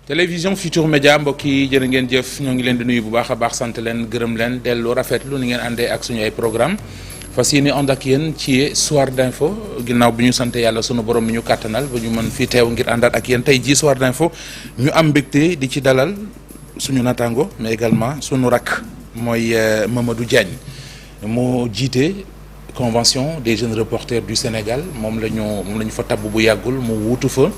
télévision Futur Média mbokk yi jërë ngeen jëf ñoo ngi leen di nuyu bu baax a baax sant leen gërëm leen dellu rafetlu ni ngeen àndee ak suñu ay programme fas yéene ànd ak yéen ci soir d'info ginnaaw bi ñu sant yàlla sunu borom mi ñu kàttanal ba ñu mën fi teew ngir àndaat ak yéen tey jii soir d'info ñu am mbégte di ci dalal suñu natango mais également suñu rakk mooy Mamadou Diagne moo jiite convention des jeunes reporters du Sénégal moom la ñu fa tabb bu yàggul mu wuutu fa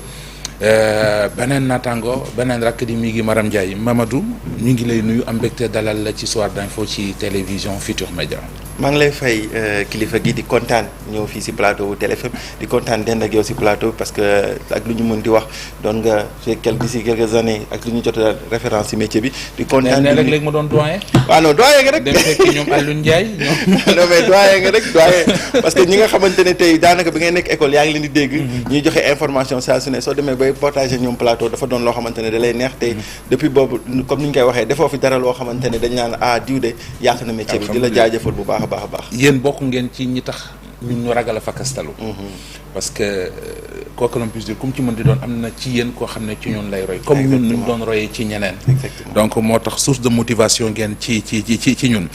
beneen natango beneen rakk di mi ngi Maram Ndiaye Mamadou ñu ngi lay nuyu am mbégte dalal la ci soir d'info ci télévision Futur Média. maa ngi lay fay kilifa gi di kontaan ñëw fii si plateau Télé FM di kontaan dend ak yow si plateau parce que ak lu ñu mën di wax doon nga d'ici quelques années ak lu ñu jot a référence si métier bi. di kontaan ne léeg-léeg ma doon doyen. waaw non doyen nga rek. dem fekk ñoom Alioune Ndiaye ñoom. non mais doyen nga rek doyen parce que ñi nga xamante ne tey daanaka bi ngay nekk école yaa ngi leen di dégg. ñuy joxe information saa su ne soo demee bay partager ñoom plateau dafa doon loo xamante ne da lay neex tey depuis boobu comme ni ñu koy waxee defoo fi dara loo xamante ne dañ naan diw de yàq na métier bi di la jaajëfal bu baax a baax. yéen bokk ngeen ci ñi tax ñun ñu ragal a fakkastalu parce que quoi que l'on puisse dire comme ci mën di doon am na ci yéen koo xam ne ci ñun lay roy comme ñun ñu doon royee ci ñeneen donc moo tax source de motivation ngeen ci ñun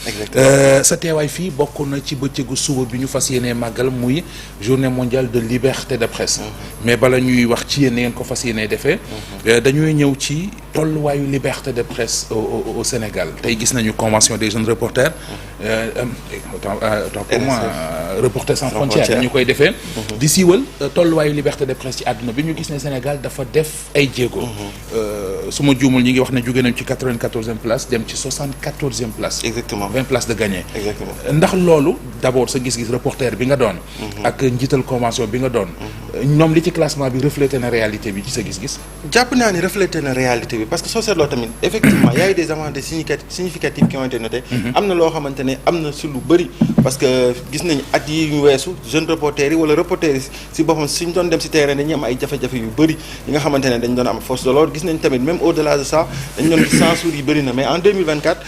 sa teewaay fii bokk na ci bëccëgu suba bi ñu fas yéenee màggal muy journée mondiale de liberté de presse mais bala ñuy wax ci yéen ngeen ko fas yéenee defee dañuy ñëw ci tolluwaayu liberté de presse au Sénégal tey gis nañu convention des jeunes reporters autant pour moi Reporters sans frontières ñu koy defee di siiwal tolluwaayu liberté de presse ci àdduna bi ñu gis ne Sénégal dafa def ay jéego su ma juumul ñi ngi wax ne jóge nañ ci 94e place dem ci 74e place exactement 20 places de gagné exactement ndax loolu d'abord sa gis-gis reporter bi nga doon ak njiital convention bi nga doon ñoom li ci classement bi reflété na réalité bi ci sa gis-gis jàpp naa ni reflété na réalité bi parce que soo seetloo tamit effectivement y a eu des avancées significatives qui ont été notées am na loo xamante ne am na si lu bëri parce que gis nañ at yi ñu weesu jeunes reporters yi wala reporters yi si boppam suñ doon dem si terrain dañuy am ay jafe-jafe yu bëri yi nga xamante ne dañ doon am force de l'ordre gis nañ tamit même au-delà de ça dañ doon censure yi bëri na mais en 2024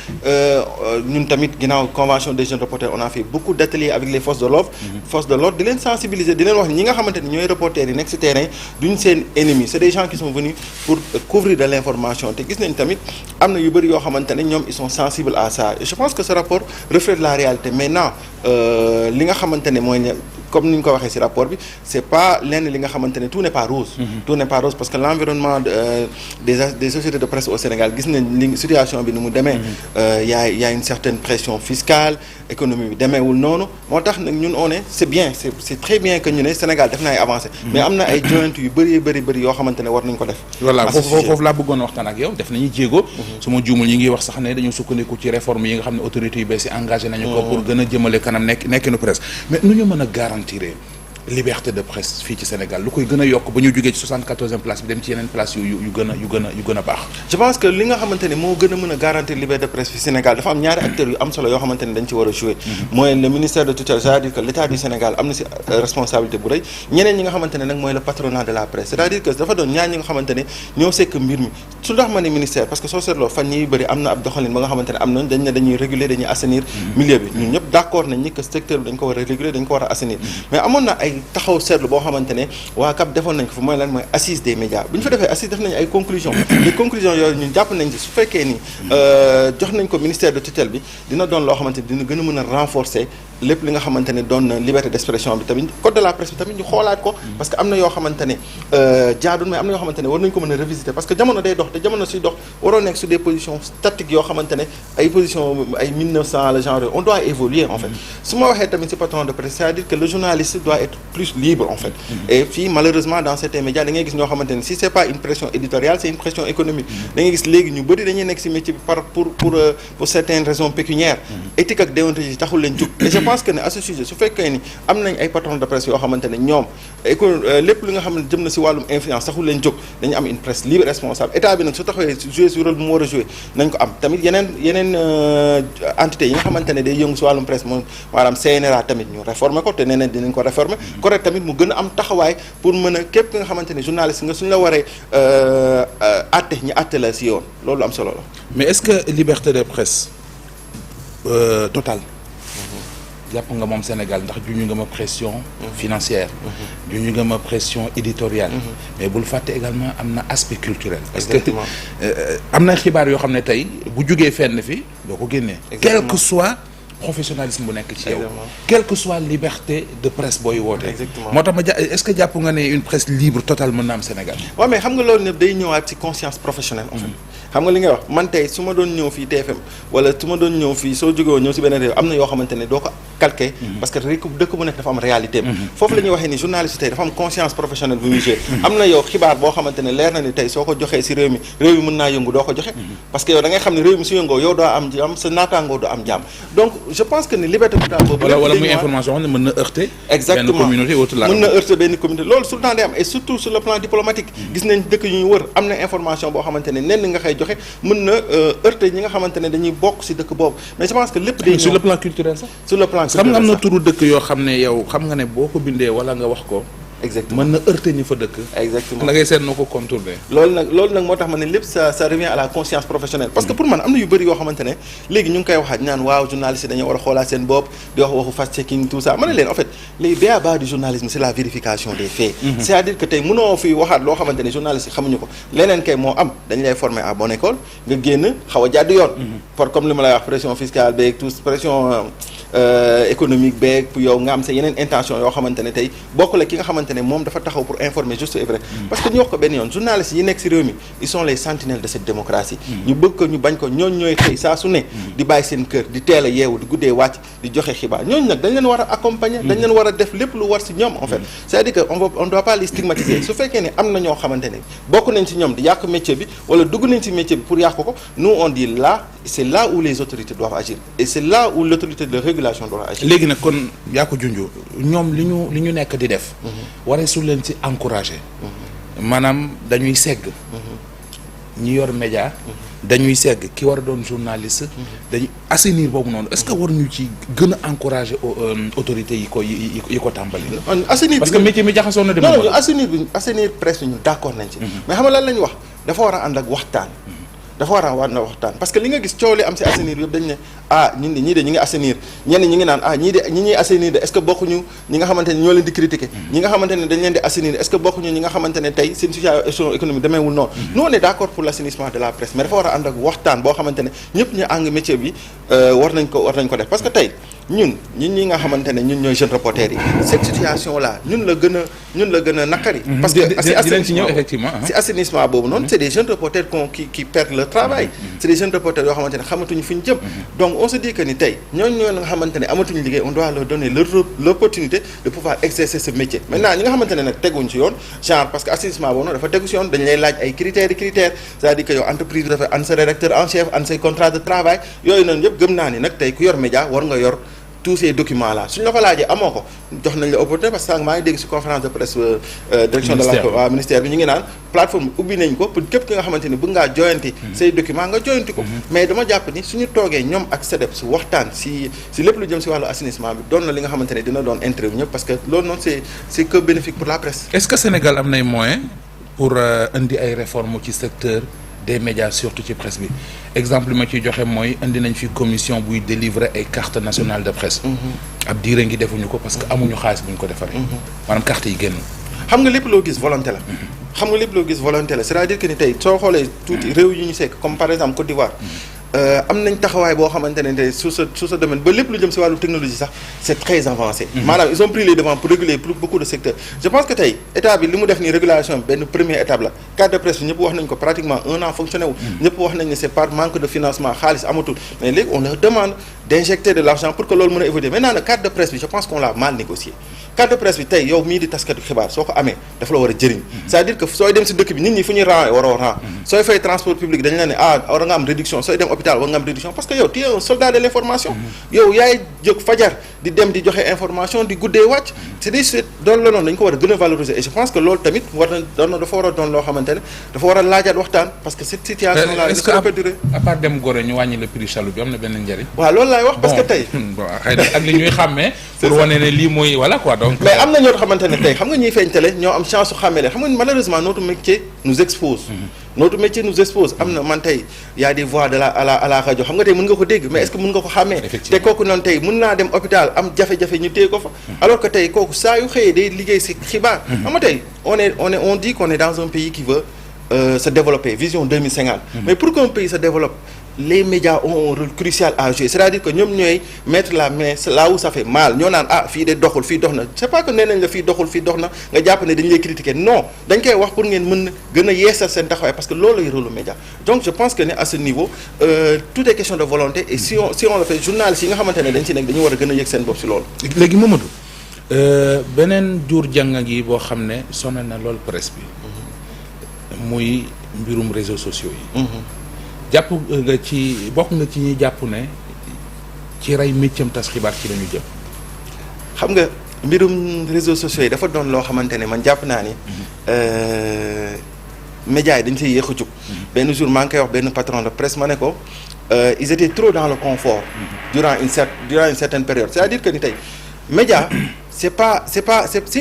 ñun tamit ginnaaw convention des jeunes reporters on a fait beaucoup d'ateliers avec les forces de l'ordre di leen sensibiliser di leen wax ñi nga xamante ne ñooy reporters yi nekk si terrain duñ seen ennemis c'est des gens qui sont venus pour couvrir de l'information te gis nañ tamit am na yu bëri yoo xamante ne ñoom ils sont sensibles à ça et je pense que ce rapport reflète la réalité maintenant li nga xamante ne mooy comme ni ñu ko waxee ci rapport bi c'est pas lenn li nga xamante ne tout n'est pas rose tout n'est pas rose parce que l'environnement des sociétés de presse au Sénégal gis nañ li situation bi ni mu demee y a une certaine pression fiscale économie bi demeewul noonu moo tax nag ñun on est c'est bien c'est très bien que ñu ne Sénégal def na ay avancées mais am na ay joint yu bëri yoo xamante ne war nañ ko def voilà foofu laa bëggoon waxtaan ak yow def nañu jéego su ma juumul ñi ngi wax sax ne dañu sukkandiku ci réforme yi nga xam ne autorités yu bees yi engagé nañu ko pour gën a jëmale kanam nekkinu presse mais nu ñu mën a garantir liberté de presse fii ci Sénégal lu koy gën a yokk ba ñu jógee ci 74e place bi dem ci yeneen place yu gën a baax je pense que li nga xamante ne moo gën a mën a garantir liberté de presse fi Sénégal dafa am ñaari acteurs yu am solo yoo xamante ne dañ ci war a jouer mooy le ministère de tutelle c'est-à-dire que l'État du Sénégal am na ci responsabilité bu rëy ñeneen ñi nga xamante ne nag mooy le patronat de la presse c'est-à-dire que dafa doon ñaar ñi nga xamante ne ñoo sekk mbir mi su tax ma ne ministère parce que soo seetloo fan yi bëri am na ab doxalin ba nga xamante ne am nañ dañ ne dañuy réguler dañuy assainir milieu bi ñun ñëpp d'accord nañ ni que secteur bi dañ ko war a réguler dañ ko war a assainir mais amoon na ay taxaw seetlu boo xamante ne waa CAP defoon nañ ko fa mooy lan mooy assise des médias bu ñu fa defee assise def nañ ay conclusions les conclusions yooyu ñun jàpp nañ ci su fekkee ni jox nañ ko ministère de tutelle bi dina doon loo xamante ne dina gën a mën a renforcer lépp li nga xamante ne doon na liberté d'expression bi tamit code de la presse bi tamit ñu xoolaat ko parce que am na yoo xamante ne jaadul mais am na yoo xamante ne war nañ ko mën a revisiter parce que jamono day dox te jamono suy dox waroo nekk sur des positions statiques yoo xamante ne ay positions ay 1900 le genre on doit évoluer en fait su ma waxee tamit ci patron de presse c'est-à-dire que le journaliste doit être plus libre en fait et fii malheureusement dans certains médias da ngay gis ñoo xamante ne si c'est pas une pression éditoriale c'est une pression économique da ngay gis léegi ñu bëri dañuy nekk ci métier bi pour certaines raisons pécuniaires éthique ak déontologie taxul leen jóg et je pense que ne à ce sujet su fekkee ni am nañ ay patrons de presse yoo xamante ne ñoom lépp li nga xam ne jëm na ci wàllum influence taxul leen jóg dañu am une presse libre responsable état bi nag su taxawee jouer ci rôle bu mu war a jouer nañ ko am tamit yeneen entités yi nga xamante ne day yëngu ci wàllum presse moom maanaam CNRA tamit ñu réformer ko te nee nañ dinañ ko réformer correct tamit mu gën a am taxawaay pour mën a képp ki nga xamante ne journaliste nga suñ la waree àtte ñi àtte la ci yoon loolu am solo la. mais est-ce que liberté de presse totale jàpp nga moom Sénégal ndax juñu nga ma pression financière juñu nga ma pression éditoriale mais bul fàtte également am na aspect culturel parce que am na xibaar yoo xam ne tey bu jugee fenn fi doo ko génnee quel que soit professionnalisme bu nekk ci yow quelle que soit liberté de presse booy woote moo tax ma est-ce que jàpp nga ne une presse libre totale mën na am Sénégal waaw mais xam nga loolu ne day ñëwaat ci conscience professionnelle en fait xam nga li ngay wax man tey su ma doon ñëw fii TFM wala su ma doon ñëw fii soo jógee ñëw si beneen réew am na yoo xamante ne doo ko calqué parce que dëkk bu nekk dafa am réalité foofu la ñuy waxee ni journaliste tey dafa am conscience professionnelle bu muy jouer am na yow xibaar boo xamante ne leer na ni tey soo ko joxee si réew mi mën naa yëngu doo ko joxe parce que yow da ngay xam ne réew mi su yëngoo yow doo am jàmm sa naataangoo doo am jàmm donc je pense que ni liberté totale boobu wala muy information ne mën na heurter exactement benn communauté autre la mën na heurter benn communauté loolu tout le temps day am et surtout sur le plan diplomatique gis nañ dëkk yu ñu wër am na information boo xamante ne nenn nga xëy joxe mën na heurter ñi nga xamante ne dañuy bokk si dëkk boobu mais je pense que lépp day sur le plan culturel sax sur le plan culturel xam nga am na turu dëkk yoo xam ne yow xam nga ne boo ko bindee wala nga wax ko exactement mën na heurter ñi fa dëkk exactement da ngay seet noo ko contourner loolu nag moo tax ma ne lépp ça revient à la conscience professionnelle parce que pour man am na yu bëri yoo xamante ne léegi ñu ngi koy waxaat ñaan waaw journaliste yi dañoo war a xoolaat seen bopp di wax waxu fact checking tout ça ma ne leen en fait les b.a-ba du journalisme c'est la vérification des faits c'est-à-dire que tey mënoo fi waxaat loo xamante ne journaliste yi xamuñu ko leneen kay moo am dañ lay former à bonne école nga génn xaw a jàdd yoon pour comme li ma lay wax pression fiscale beeg tout pression économique beeg pour yow nga am sa yeneen intention yoo xamante ne tey bokk la ki nga xamante ne moom dafa taxaw pour informer juste et vrai parce que ñu wax ko benn yoon journalistes yi nekk ci réew mi ils sont les sentinelles de cette démocratie ñu bëgg ko ñu bañ ko ñooñ ñooy xëy saa su ne di bàyyi seen kër di teel a yeewu di guddee wàcc di joxe xibaar ñooñu nag dañ leen war a accompagner dañ leen war a def lépp lu war ci ñoom en fait c'est-à-dire que on doit pas les stigmatiser su fekkee ne am na ñoo xamante ne bokk nañ ci ñoom di yàq métier bi wala dugg nañ ci métier bi pour yàq ko nous on dit là c'est là où les autorités doivent agir et c'est là où l'autorité de régulation doit agir léegi nag kon yaa ko junju ñoom li ñu nekk di def waree su leen ci encourager maanaam dañuy segg ñi yor média dañuy segg ki war a doon journaliste dañuy assainir boobu noonu est-ce que war ñu ci gën a encourager autorités yi ko tàmbali assainir parce que métier mi jaxasoo na dem non assainir presse bi ñu d'accord nañ ci mais xam nga lan lañ wax dafa war a ànd ak waxtaan dafa war a waxtaan parce que li nga gis coow li am ci assainir yëpp dañ ne ñii de ñi ngi assainir ñenn ñi ngi naan ñi ñuy assainir de est-ce que bokkuñu ñi nga xamante ne ñoo leen di critiquer ñi nga xamante ne dañ leen di assainir est-ce que bokkuñu ñi nga xamante ne tey seen situation économique demeewul noonu nous on est d'accord pour l'assainissement de la presse mais dafa war a ànd ak waxtaan boo xamante ne ñëpp ñu ànd métier bi war nañ ko def parce que tey ñun ñi nga xamante ne ñun ñooy jeunes reporters yi cette situation là ñun la gën a naqari parce que si assainissement boobu noonu c'est des jeunes reporters qui perdent leur travail c'est des jeunes reporters yoo xamante ne xamatuñu fi ñu jëm donc on se dit que ni tey ñooñu nga xamante ne amatuñu liggéey on doit leur donner l'opportunité de pouvoir exercer ce métier maintenant ñi nga xamante ne nag teguñ ci yoon genre parce que assainissement boobu noonu dafa tegu ci yoon dañu lay laaj ay critères c'est-à-dire que yow entreprise bi dafa an sa rédacteur en chef an say contrat de travail yooyu noonu yëpp gëm naa ni nag tey ku yor média war nga yor tous ces documents là suñu la ko laajee amoo ko jox nañ la opportunité parce que sànq maa ngi dégg ci conférence de presse direction de la ministère bi ñu ngi naan plateforme ubbi nañ ko pour képp ki nga xamante ni bëgg ngaa joyanti say documents nga joyanti ko mais dama jàpp ni suñu toogee ñoom ak SEDEP su waxtaan si lépp lu jëm si wàllu assainissement bi doon na li nga xamante ne dina doon intérêt ñëpp parce que loolu noonu c'est que bénéfique pour la presse. Est-ce que Sénégal am nay moyens pour indi ay réformes ci secteur des médias surtout ci presse bi exemple li ma ciy joxe mooy indi nañ fi commission buy délivrer ay carte nationale de presse ab diire ngi defuñu ko parce que amuñu xaalis bu ñu ko defaree maanaam carte yi génn xam nga lépp loo gis volonté la c'est-à-dire que ni tey soo xoolee tuuti réew yi ñu sekk comme par exemple Côte d'Ivoire am nañ taxawaay boo xamante ne tey sur ce domaine ba lépp lu jëm si wàllu technologie sax c'est très avancé maanaam ils ont pris les devants pour réguler beaucoup de secteurs je pense que tey état bi li mu def nii régulation benn première étape la carte de presse bi ñëpp wax nañ ko pratiquement 1 an fonctionné wul ñëpp wax nañ ne c'est par manque de financement xaalis amatul mais léegi on leur demande d'injecter de l'argent pour que loolu mën a évoluer maintenant nag carte de presse bi je pense qu'on l'a mal négocié carte de presse bi tey yow mii di taskatu xibaar soo ko amee dafa la war a jëriñ c'est-à-dire que sooy dem si dëkk bi nit ñi fu ñuy ran waroo ran sooy fay transport public dañu la ne war nga am réduction sooy dem hôpital war nga am réduction parce que yow tu es un soldat de l'information yow yaay jóg fajar di dem di joxe information di guddee wàcc c'est doon la noonu dañu ko war a gën a valoriser et je pense que loolu tamit dafa war a doon loo xamante ne dafa war a laajaat waxtaan parce que cette situation là est-ce que peut durer à part dem Gorée ñu wàññi le prix chaloupe bi am na benn njëriñ waaw loolu laay wax parce que tey bon xëy na ak li ñuy xàmmee pour wane ne lii mooy voilà quoi donc. mais am na ñoo xamante ne tey xam nga ñuy feeñ télé ñoo am chance su xàmmee leen xam nga malheureusement notre métier nous expose. notre métier nous expose am na man tey y a des voix de à la rajo xam nga tey mën nga ko dégg mais est-ce que mën nga ko xàmmee. te kooku noonu tey mën naa dem hôpital am jafe-jafe ñu téye ko fa. alors que tey kooku saa yu xëyee day liggéey si xibaar. xam nga tey on dit qu'on est dans un pays qui veut se développer vision 2050. mais pour qu'un pays se développe. Les médias ont un rôle crucial à jouer c'est-à-dire que ñoom ñooy mettre la main là où ça fait mal ñoo naan fii de doxul fii dox na c'est pas que nee nañ la fii doxul fii dox na nga jàpp ne dañu lay critiquer non dañ koy wax pour ngeen mën gën a yeesal seen taxawaay parce que loolu lay rôle média donc je pense que ne à ce niveau tout est question de volonté et si on le fait journalistes yi nga xamante ne dañ ci nekk dañu war a gën a yëg seen bopp si loolu. léegi Mamadou beneen jur jàng gi boo xam ne sonal na lool presse bi muy mbirum réseaux sociaux yi. jàpp nga ci bokk nga ci ñuy jàpp ne ci rey méccam tas xibaar ci lañu jëm. xam nga mbirum réseaux sociaux yi dafa doon loo xamante ne man jàpp naa ni médias yi dañ see yéex a jug. benn jour maa ngi koy wax benn patron de presse ma ne ko ils étaient trop dans le confort. durant une certaine période c'est-à-dire que ni tey média c'est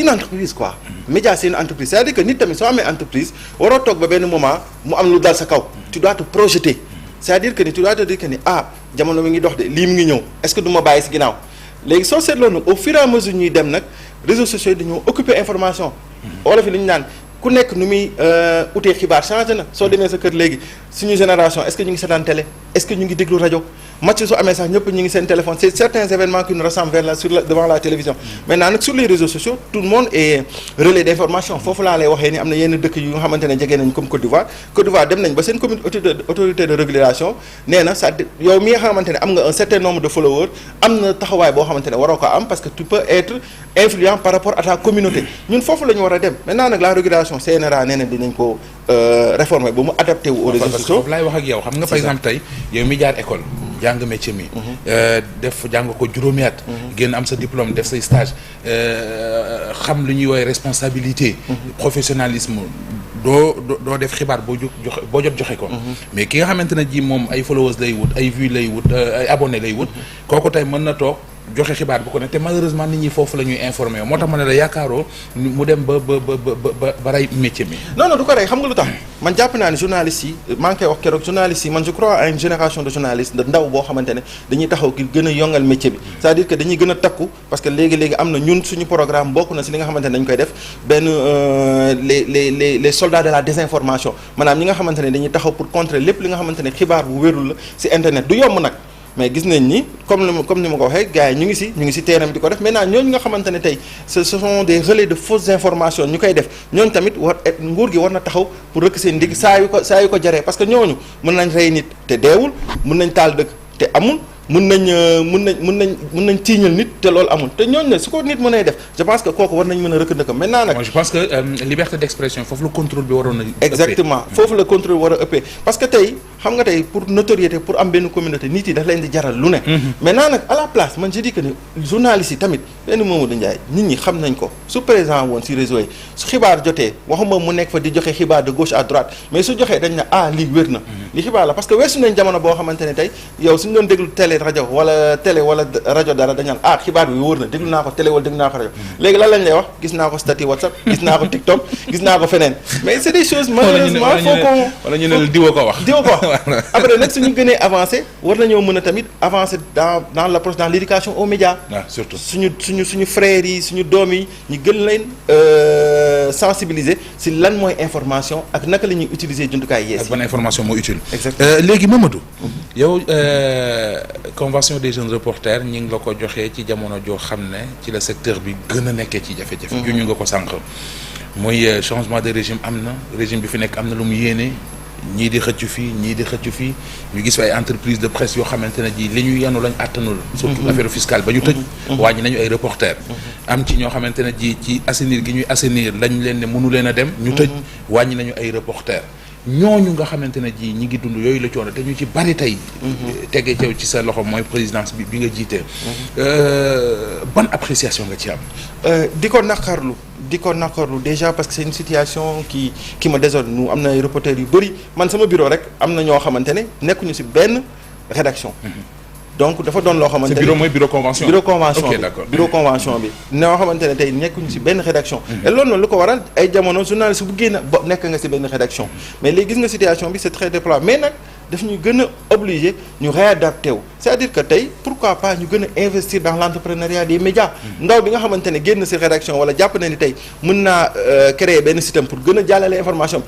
une entreprise quoi. média c'est une entreprise c'est-à-dire que nit tamit soo amee entreprise waroo toog ba benn moment mu am lu dal sa kaw. tu dois te projeter c'est-à-dire que ni tu dois te dire que ni jamono mi ngi dox de lii mu ngi ñëw est-ce que du ma bàyyi si ginnaaw léegi soo seetloo nag au fur et à mesure ñuy dem nag réseaux sociaux yi dañoo occuper information. wala fi li ñu naan ku nekk nu muy utee xibaar changé na soo demee sa kër léegi suñu génération est-ce que ñu ngi seetaan télé est-ce que ñu ngi déglu rajo. match su amee sax ñëpp ñu ngi seen téléphone c'est certains événements qui nous rassemblent devant la télévision maintenant nag sur les réseaux sociaux tout le monde est relais d'information foofu laa lay waxee ni am na yenn dëkk yu nga xamante ne jege nañ comme Côte d'Ivoire dem nañ ba seen commune autorité de régulation nee na ça yow mi nga xamante ne am nga un certain nombre de followers am na taxawaay boo xamante ne waroo ko am parce que tu peux être influent par rapport à ta communauté ñun foofu la ñu war a dem maintenant nag la régulation CNRA nee na dinañ ko réformer ba mu adapté wu aux réseaux sociaux. foofu laay wax ak yow xam nga par exemple tey yow mi jaar école. jàng métier mi. def jàng ko juróomi at. génn am sa diplôme def say stage xam lu ñuy woowee responsabilité. professionnalisme doo def xibaar boo jot joxe ko. mais ki nga xamante ne ji moom ay followers lay wut ay vues lay wut ay abonnés lay wut. kooku tey mën na toog joxe xibaar bu ko ne te malheureusement nit ñi foofu la ñuy informé moo tax ma ne la yaakaaroo mu dem ba rey métier mi. non du ko rey xam nga lu tax man jàpp naa ne journalistes yi maa ngi koy wax keroog journalistes yi man je crois à une génération de journalistes ndaw boo xamante ne dañuy taxaw ki gën a yongal métier bi c'est-à-dire que dañuy gën a takku parce que léegi am na ñun suñu programme bokk na si li nga xamante ne dañ koy def benn les soldats de la désinformation maanaam ñi nga xamante ne dañuy taxaw pour contrer lépp li nga xamante ne xibaar bu wérul la si internet du yomb nag. mais gis nañ ni comme ni ma ko waxee gars yi ñu ngi si terrain bi di ko def maintenant ñooñu nga xamante ne tey ce sont des relais de fausses informations ñu koy def ñooñu tamit nguur gi war na taxaw pour rëkk seen ndig saa yu ko jaree parce que ñooñu mën nañ rey nit te deewul mën nañ taal dëkk te amul mën nañ tiiñal nit te loolu amul te ñooñu ne su ko nit mën a def je pense que kooku war nañ mën a rëkk ndëkkam maintenant nag. moi je pense que liberté d'expression foofu la contrôle bi waroon a. exactement foofu la contrôle war a ëppee parce que tey xam nga tey pour notoriété pour am benn communauté nit yi daf leen di jaral lu ne. maintenant nag à la place man je dis que ne journalistes yi tamit benn Mamadou Ndiaye nit ñi xam nañ ko su présent woon si réseau yi su xibaar jotee waxuma mu nekk fa di joxe xibaar de gauche à droite mais su joxee dañ na lii wér na. li xibaar la parce que weesu nañ jamono boo xamante ne tey yow suñu doon déglu rajo wala rajo dara dañu naan xibaar bi wóor na déglu naa ko télé wala déglu naa ko rajo léegi lan lañ lay wax gis naa ko statut WhatsApp gis naa ko TikTok gis naa ko feneen mais c'est des choses malheureusement faut qu'on wala ñu ne diwa ko wax après nag suñu gënee avancé war nañoo mën a tamit avancer dans l'approche dans l'éducation aux médias surtout suñu frères yi suñu doom yi ñu gën leen sensibiliser si lan mooy information ak naka la ñuy utiliser jumtukaay yees ak ban information moo utile exactement léegi Mamadou yow convention des jeunes reporters ñi ngi la ko joxee ci jamono joo xam ne ci la secteur bi gën a nekkee ci jafe-jafe ju ñu nga ko sànq mooy changement de régime am na régime bi fi nekk am na lu mu yéene ñii di xëccu fii ñu gis ay entreprise de presse yoo xamante ne ji li ñu yanu lañ àttanul surtout affaire fiscale ba ñu tëj wàññi nañu ay reporters am ci ñoo xamante ne ji ci assainir gi ñuy assainir lañ leen ne mënu leen a dem ñu tëj wàññi nañu ay reporters ñooñu nga xamante ne ji ñi ngi dund yooyu la coono te ñu ci bari tey tegee cew ci sa loxo mooy présidence bi nga jiitee ban appréciation nga ci am di ko naqarlu déjà parce que c'est une situation qui me désole nous am na ay reporters yu bëri man sama bureau rek am na ñoo xamante ne nekkuñu ci benn rédaction donc dafa doon loo xamante ne bureau mooy bureau convention. bureau convention ok bi d'accord. bureau convention bi noo xamante ne tey nekkuñu ci benn rédaction et loolu noonu lu ko waral ay jamono journaliste bu génn nekk nga ci benn rédaction mais léegi gis nga situation bi c'est très déployé mais nag daf ñu gën a obligé ñu réadapté wu c'est-à-dire que tey pourquoi pas ñu gën a investir dans l'entrepreneuriat des médias ndaw bi nga xamante ne génn ci rédaction wala jàpp na ni tey mën naa créer benn système pour gën a jàllale information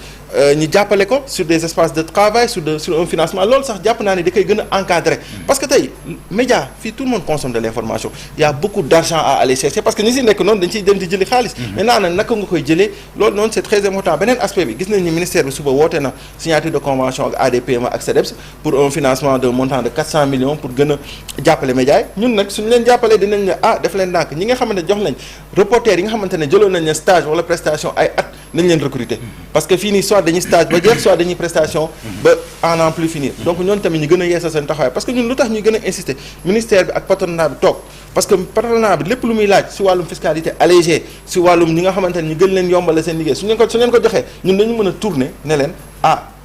ñu jàppale ko sur des espaces de travail sur un financement loolu sax jàpp naa ne da koy gën a encadrer parce que tey média fii tout le monde consomme de l'information il y a beaucoup d'argent à aller chercher parce que ñi ci nekk noonu dañ ciy dem di jëli xaalis maintenant nag naka nga koy jëlee loolu noonu c'est très important beneen aspect bi gis nañ ni ministère bi suba woote na signature de convention ak ADPMA ak CDEPS pour un financement d'un montant de 400 millions pour gën a jàppale médias yi ñun nag suñu leen jàppalee dinañ ne def leen ndànk ñi nga xamante ne jox nañ reporters yi nga xamante ne jëloon nañ leen stage wala prestation ay at nañ leen recruter parce que fii nii soit dañuy stage ba jeex soit dañuy prestation ba en n'en plus finir donc ñooñu tamit ñu gën a yeesal seen taxawaay parce que ñun lu tax ñuy gën a insister ministère bi ak patronat bi toog parce que patronat bi lépp lu muy laaj si wàllum fiscalité allégée si wàllum ñi nga xamante ne ñu gën leen yombale seen liggéey su leen ko joxee ñun dañu mën a tourner ne leen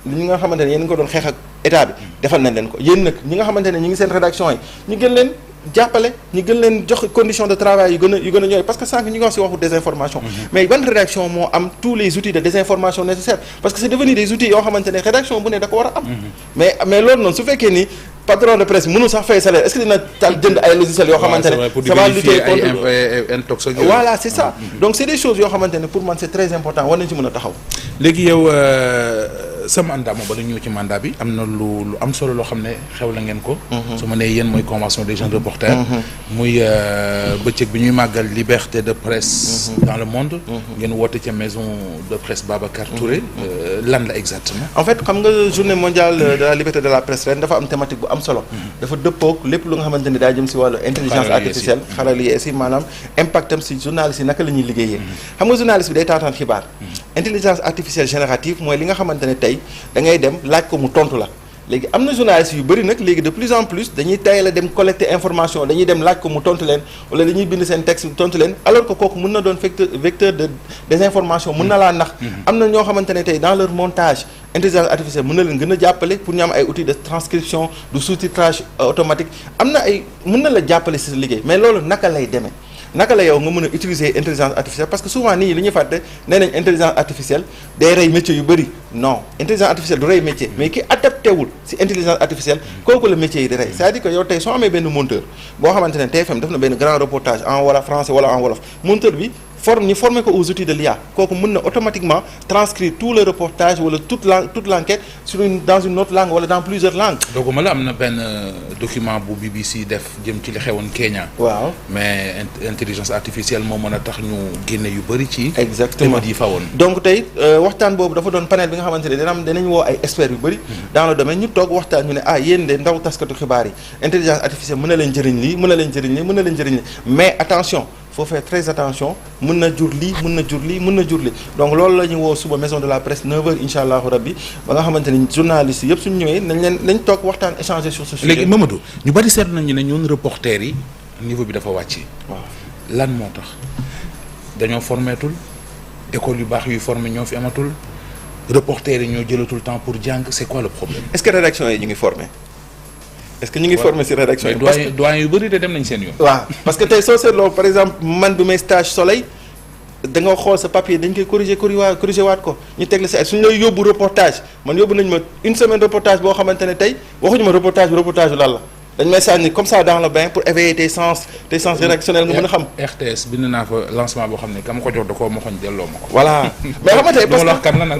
li nga xamante ne yéen nga doon xeex ak état bi defal nañ leen ko yéen nag ñi nga xamante ne ñi ngi seen rédaction yi ñu gën leen jàppale ñu gën leen jox conditions de travail yu gën a ñooy parce que sànq ñu ngi wax ci waxu désinformation mais ban rédaction moo am tous les outils de désinformation nécessaires parce que c'est devenu des outils yoo xamante ne rédaction bu ne da ko war a am mais loolu noonu su fekkee ni patron de presse mënu sax fay salaire est-ce que dina tal jënd ay logiciels yoo xamante ne ça va lutter contre voilà c'est ça donc c'est des choses yoo xamante ne pour man c'est très important war nañ ci mën a taxaw léegi yow sa mandat moom ba la ñëw ci mandat bi am na lu am solo loo xam ne xew la ngeen ko su ma nee yéen mooy convention des jeunes reporters muy bëccëg bi ñuy màggal liberté de presse dans le monde ngeen woote ca maison de presse Babacar Touré lan la exactement en fait xam nga journée mondiale de la liberté de la presse ren dafa am thématique bu am solo dafa dëppoog lépp lu nga xamante ni daa jëm si wàllu intelligence artificielle xarala yi si maanaam impact am si journaliste yi naka la ñuy liggéeyee xam nga journaliste bi day taataan xibaar intelligence artificielle générative mooy li nga xamante ne tey da ngay dem laaj ko mu tontu la léegi am na journalistes yu bëri nag léegi de plus en plus dañuy tayal a dem collecter information dañuy dem laaj ko mu tontu leen wala dañuy bind seen texte mu tontu leen alors que kooku mën na doon vecteur de désinformation mën na laa nax am na ñoo xamante ne tey dans leur montage intelligence artificielle mën na leen gën a jàppale pour ñu am ay outils de transcription du sous-titrage automatique am na ay mën na la jàppale si sa liggéey mais loolu naka lay demee naka la yow nga mën a utiliser intelligence artificielle parce que souvent nit ñi li ñuy fàtte nee nañ intelligence artificielle day rey métier yu bëri non intelligence artificielle du rey métier mais ki adapté wul si intelligence artificielle kooku la métier yi di rey c'est-à-dire que yow tey soo amee benn monteur boo xamante ne TFM def na benn grand reportage en wolof français wala en wolof monteur bi ñu former ko aux outils de l'IA kooku mën na automatiquement transcrire tout le reportage wala toute l'enquête dans une autre langue wala dans plusieurs langues. donc ma la am na benn document bu BBC def jëm ci li xewoon Kenya. waaw mais intelligence artificielle moo mën a tax ñu génne yu bëri ci. exactement yi fa woon. donc tey waxtaan boobu dafa doon panel bi nga xamante ne dinañ woo ay experts yu bëri. dans le domaine ñu toog waxtaan ñu ne yéen de ndaw taskatu xibaar yi intelligence artificielle mën na leen jëriñ lii mën na leen jëriñ lii mën na leen jëriñ lii mais attention. faut faire très attention mën na jur lii mën na jur lii mën na jur lii donc loolu la ñu woo suba maison de la presse 9h incha allahu rabbi ba nga xamante ni journalistes yëpp suñu ñëwee nañ toog waxtaan échanger sur ce sujet. léegi Mamadou ñu bari seetlu nañu ne ñun reporters yi niveau bi dafa wàcc. waaw lan moo tax dañoo formeetul école yu baax yuy formé ñoo fi amatul reporters yi ñoo jëlatul temps pour jàng c'est quoi le problème. est-ce que rédaction yi ñu ngi formé. est-ce que ñu ngi formé ci rédaction yi parce que doyen yu bëri de dem nañ seen yoon. waaw parce que tey soo seetloo par exemple man bi may stage Soleil da nga xool sa papier dañ koy corriger waat ko ñu teg la si ay suñu lay yóbbu reportage man yóbbu nañ ma une semaine reportage boo xamante ne tey waxuñu ma reportage lan la dañ may sànni comme ça dans le bain pour éveiller tes sens rédactionnels nga mën a xam. RTS bind naa fa lancement boo xam ne ka ma ko jox da koo ma xoñ delloo ma ko. voilà mais xam nga tey parce que wax kan la nag.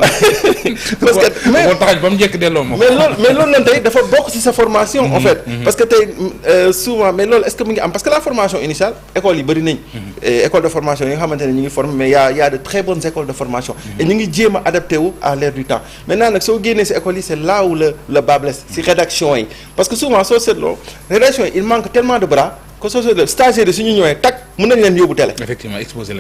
parce que mais boo taxañ ba mu njëkk delloo ma ko. mais loolu noonu tey dafa bokk ci sa formation. en fait parce que tey souvent mais loolu est-ce que mu ngi am parce que la formation initiale école yi bëri nañ. école de formation yi nga xamante ne ñu ngi former mais y a de très bonnes écoles de formation. et ñu ngi jéem a adapté wu à l'ère du temps maintenant nag soo génnee ci école yi c'est là où le bât blesse ci rédaction yi parce que souvent soo seetloo rédaction yi il manque tellement de bras que soo seetloo stagiaires yi suñu ñëwee tak mën nañ leen yóbbu télé. effectivement exposer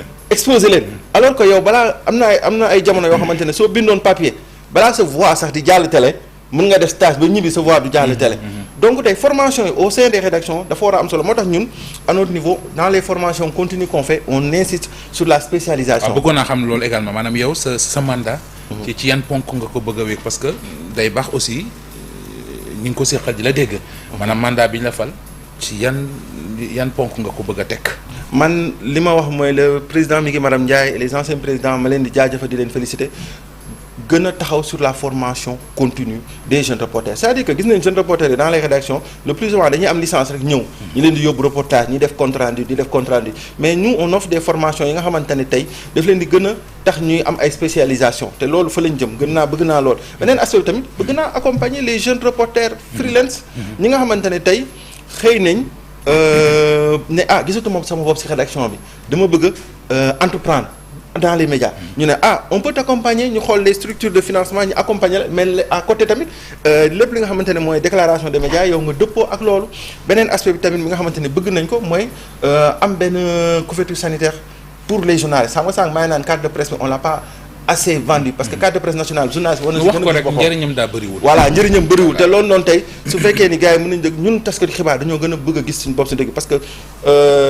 leen. alors que yow balaa am na ay jamono yoo xamante ne soo bindoon papier balaa sa voix sax di jàll télé mën nga def stage ba ñibbi sa voix du jàll télé. donc tey formation yi au sein des rédactions dafa war a am solo moo tax ñun à notre niveau dans les formations continues qu'on fait on insiste sur la spécialisation. waaw bëggoon naa xam loolu également maanaam yow sa mandat. ci yan ponk nga ko bëgg a wéeg parce que day baax aussi ñi ngi ko seqal di la dégg. maanaam mandat bi ñu la fal ci yan ponk nga ko bëgg a teg. man li ma wax mooy le président Migui Maram Ndiaye et les anciens présidents ma leen di jaajëfal di leen féliciter gën a taxaw sur la formation continue des jeunes reporters c'est-à-dire que gis nañ jeunes reporters yi dans les rédactions le plus souvent dañuy am licence rek ñëw ñu leen di yóbbu reportage ñi def compte rendu di def compte rendu mais nous on offre des formations yi nga xamante ne tey daf leen di gën a tax ñuy am ay spécialisation te loolu fa lañ jëm bëgg naa lool beneen aspect bi tamit bëgg naa accompagner les jeunes reporters freelance ñi nga xamante ne tey xëy nañ ne gisatuma sama bopp ci rédaction bi dama bëgg entreprendre dans les médias ñu ne on peut t'accompagner ñu xool les structures de financement ñu accompagner la mais à côté tamit lépp li nga xamante ne mooy déclaration des médias yow nga dëppoo ak loolu beneen aspect bi tamit mi nga xamante ne bëgg nañ ko mooy am benn couverture sanitaire pour les journalistes xam nga sànq maa ngi naan carte de presse bi on l'a pas assez vendu parce que carte de presse nationale journaliste war na wax ko rek njëriñam daa bëriwul. voilà njëriñam bëriwul te loolu noonu tey su fekkee ni gars yi mën nañu dëgg ñun taskati xibaar dañoo gën a bëgg a gis suñu bopp suñu dëgg parce que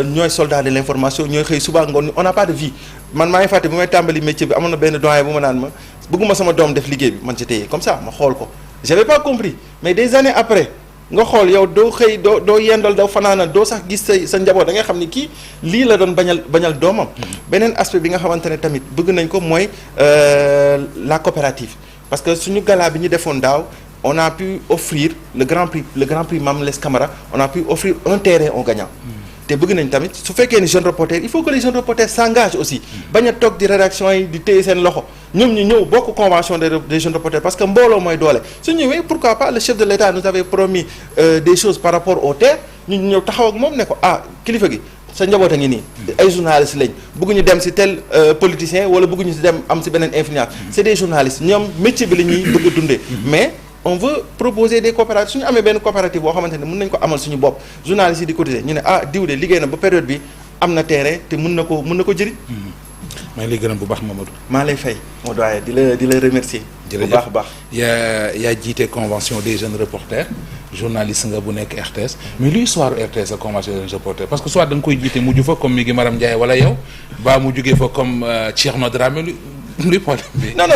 ñooy soldat de l'information ñooy xëy suba ngoon on n'a pas de vie man maa ngi fàtte bu may tàmbali métier bi amoon na benn doyen bu ma naan ma bëgguma sama doom def liggéey bi man j'étais comme ça ma xool ko j'avais pas compris mais des années après nga xool yow doo xëy doo yendal doo fanaanal doo sax gis sa njaboot da ngay xam ni kii lii la doon bañal doomam beneen aspect bi nga xamante ne tamit bëgg nañ ko mooy la coopérative parce que suñu gala bi ñu defoon daaw on a pu offrir le grand prix Mame Less Camara on a pu offrir un terrain au gagnant te bëgg nañ tamit su fekkee ni jeune reporter il faut que les jeunes reporters s'engagent aussi bañ a toog di rédaction yi di téye seen loxo ñoom ñu ñëw bokk convention des jeunes reporters parce que mbooloo mooy doole su ñëwee pourquoi pas le chef de l'État nous avait promis des choses par rapport aux terres ñu ñëw taxaw ak moom ne ko kilifa gi sa njaboot a ngi nii ay journalistes lañ bëgguñu dem ci tel politicien wala bëgguñu ci dem am ci beneen influence c'est des journalistes ñoom métier bi la ñuy bëgg a dundee mais on veut proposer des coopératives suñu amee benn coopérative boo xamante ne mën nañ ko amal suñu bopp journalistes yi di cotiser ñu ne diw de liggéey na ba période bi am na terrain te mën na ko jëriñ. maa ngi lay gërëm bu baax Mamadou. maa lay fay moo doyen di la remercier. bu baax a baax yaa jiite convention des jeunes reporters journaliste nga bu nekk RTS mais luy soir RTS ak convention des jeunes reporters parce que soit da nga koy jiite mujj fa comme Migui Maram Ndiaye wala yow baa mu jógee fa comme Thierno Dramé luy problème bi. non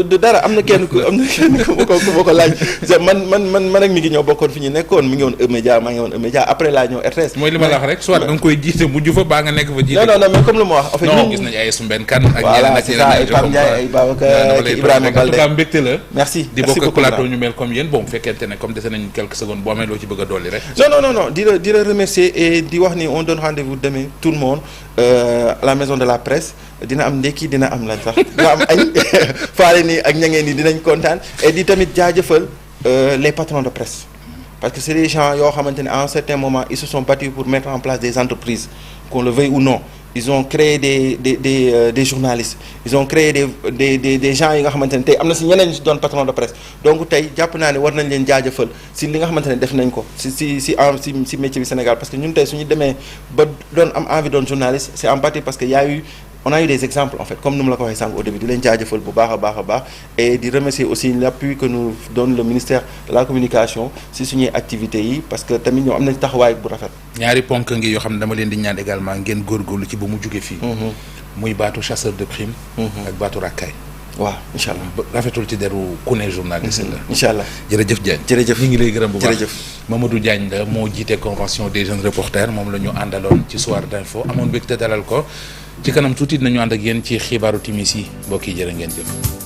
du dara am na kenn ku ma ko laaj man ak mi ngi ñëw bokkoon fi ñu nekkoon mi ngi woon E-Média maa ngi woon E-Média après laa ñëw RTS. mooy li ma la wax rek soit da nga koy jiite mujj fa baa nga nekk fa jiite. non mais comme lu ma wax. en fait non gis nañu ay Soumbène Kane ak ñeneen ak ñeneen ay Pape Ndiaye ay Babacar ak Ibrahima Balde en tout cas mbégte la. merci di bokk ak plateau ñu mel comme yéen bon bu fekkente ne comme dese nañu quelques secondes boo amee loo ci bëgg a dolli rek. non di la remercier et di wax ni on donne rendez-vous demain tout le monde à la maison de la presse dina am ndekki dina am lan sax dina am añ faale nii ak ñangeen ni dinañ kontaan et di tamit jaajëfal les patrons de presse parce que c'est des gens yoo xamante ne à un certain moment ils se sont battus pour mettre en place des entreprises qu'on le veuille ou non ils ont créé des journalistes ils ont créé des gens yi nga xamante ne tey am na si ñeneen ñu si doon patron de presse donc tey jàpp naa ne war nañ leen jaajëfal si li nga xamante ne def nañ ko si métier bi Sénégal parce que ñun tey suñu demee ba doon am envie doon journaliste c'est en partie parce que on a eu des exemples en fait comme nu mu la ko waxee sànq au début di leen jaajëfal bu baax a baax et di remercier aussi l'appui que nous donne le ministère de la communication si suñuy activités yi parce que tamit ñoo am nañ taxawaay bu rafet. ñaari ponk ngi yoo xam ne dama leen di ñaan également ngeen góorgóorlu ci ba mu jóge fii. muy baatu chasseur de prime. ak baatu rakkaay. waaw incha allah rafetul ci deru ku ne journaliste la. incha allah jërëjëf Diagne. jërëjëf ñu ngi lay gërëm bu baax jërëjëf. Mamadou Diagne la moo jiite convention des jeunes reporters moom la ñu àndaloon ci soir d'info amoon mbégte dalal ko ci kanam tuuti dinañu ànd ak yéen ci xibaaru timis yi mbokk yi jërë ngeen jëf.